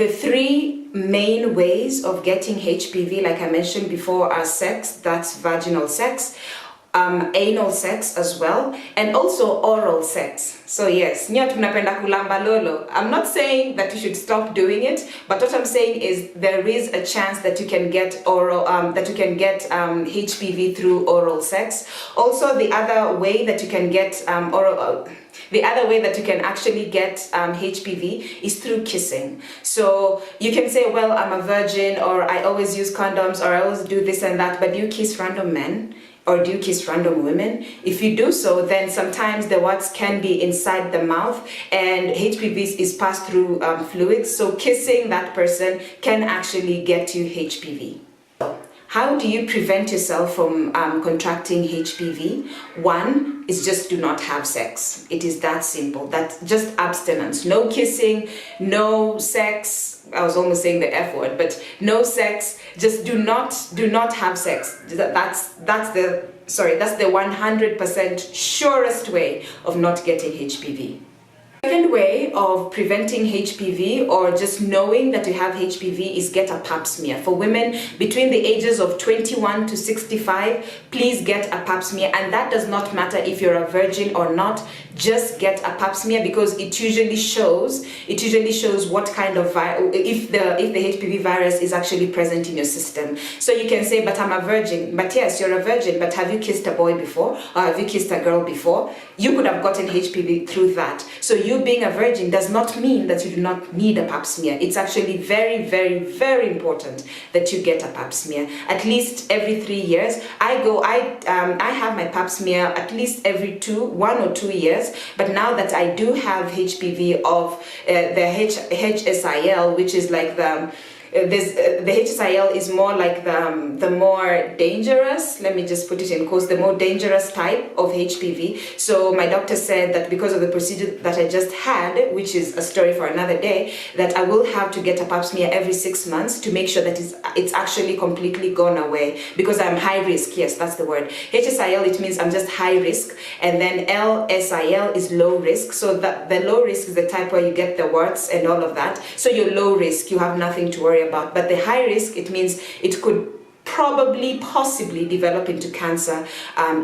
The three main ways of getting HPV, like I mentioned before, are sex, that's vaginal sex, anal sex as well, and also oral sex. So yes, nyote mnapenda kulamba lolo. I'm not saying that you should stop doing it, but what I'm saying is there is a chance that you can get HPV through oral sex. Also, the other way that you can get the other way that you can actually get HPV is through kissing. So you can say, well, I'm a virgin, or I always use condoms, or I always do this and that, but do you kiss random men? Or do you kiss random women? If you do so, then sometimes the warts can be inside the mouth, and HPV is passed through fluids. So kissing that person can actually get you HPV. How do you prevent yourself from contracting HPV? One is just do not have sex. It is that simple. That's just abstinence. No kissing, no sex. I was almost saying the F word, but no sex. Just do not have sex. That's the 100% surest way of not getting HPV. Second way of preventing HPV, or just knowing that you have HPV, is get a pap smear. For women between the ages of 21 to 65, please get a pap smear, and that does not matter if you're a virgin or not. Just get a pap smear, because it usually shows what kind of if the HPV virus is actually present in your system. So you can say, but I'm a virgin. But yes, you're a virgin, but have you kissed a boy before, or have you kissed a girl before? You could have gotten HPV through that. So you being a virgin does not mean that you do not need a pap smear. It's actually very, very, very important that you get a pap smear at least every 3 years. I have my pap smear at least every 1 or 2 years. But now that I do have HPV of the HSIL, which is like the HSIL is more like the more dangerous, let me just put it in quotes, the more dangerous type of HPV. So my doctor said that because of the procedure that I just had, which is a story for another day, that I will have to get a pap smear every 6 months to make sure that it's actually completely gone away, because I'm high risk. Yes, that's the word. HSIL, it means I'm just high risk, and then LSIL is low risk. So the low risk is the type where you get the warts and all of that. So you're low risk, you have nothing to worry about. But the high risk, it means it could possibly develop into cancer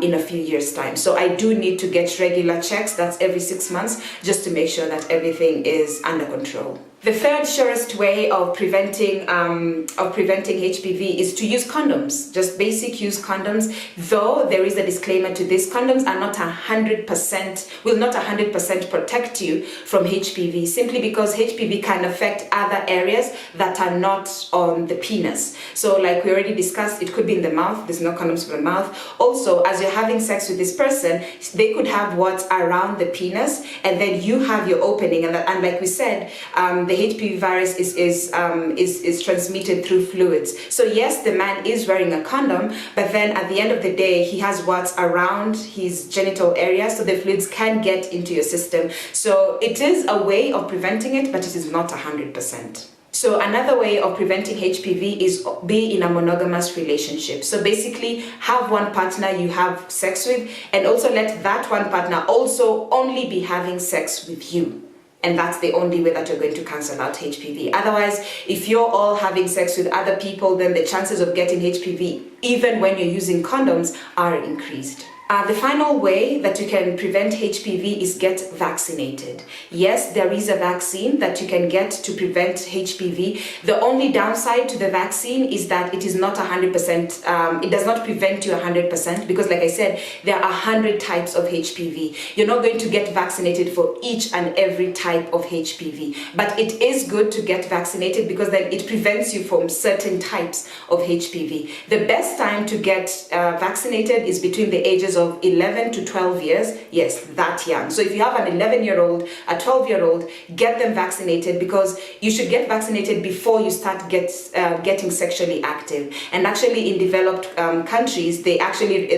in a few years' time. So I do need to get regular checks. That's every 6 months, just to make sure that everything is under control. The third surest way of preventing HPV is to use condoms. Just basic use condoms. Though there is a disclaimer to this: condoms are not 100% protect you from HPV, simply because HPV can affect other areas that are not on the penis. So, like we already discussed, it could be in the mouth. There's no condoms for the mouth. Also, as you're having sex with this person, they could have warts around the penis, and then you have your opening, and like we said, the HPV virus is transmitted through fluids. So yes, the man is wearing a condom, but then at the end of the day, he has warts around his genital area, so the fluids can get into your system. So it is a way of preventing it, but it is not 100%. So another way of preventing HPV is be in a monogamous relationship. So basically, have one partner you have sex with, and also let that one partner also only be having sex with you. And that's the only way that you're going to cancel out HPV. Otherwise, if you're all having sex with other people, then the chances of getting HPV, even when you're using condoms, are increased. The final way that you can prevent HPV is get vaccinated. Yes, there is a vaccine that you can get to prevent HPV. The only downside to the vaccine is that it is not 100%, it does not prevent you 100%, because like I said, there are 100 types of HPV. You're not going to get vaccinated for each and every type of HPV, but it is good to get vaccinated, because then it prevents you from certain types of HPV. The best time to get vaccinated is between the ages of 11 to 12 years. Yes, that young. So if you have an 11-year-old, a 12-year-old, get them vaccinated, because you should get vaccinated before you start getting sexually active. And actually, in developed countries, they actually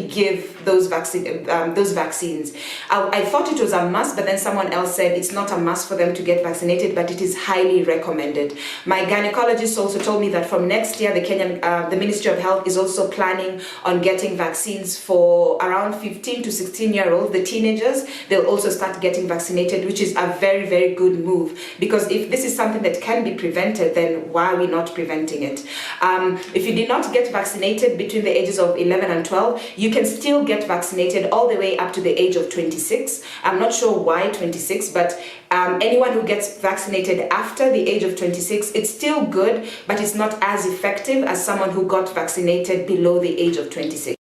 give those vaccines. I thought it was a must, but then someone else said it's not a must for them to get vaccinated, but it is highly recommended. My gynecologist also told me that from next year, the Ministry of Health is also planning on getting vaccines for around 15 to 16-year-olds, the teenagers, they'll also start getting vaccinated, which is a very, very good move, because if this is something that can be prevented, then why are we not preventing it? If you did not get vaccinated between the ages of 11 and 12, you can still get vaccinated all the way up to the age of 26. I'm not sure why 26, but anyone who gets vaccinated after the age of 26, it's still good, but it's not as effective as someone who got vaccinated below the age of 26.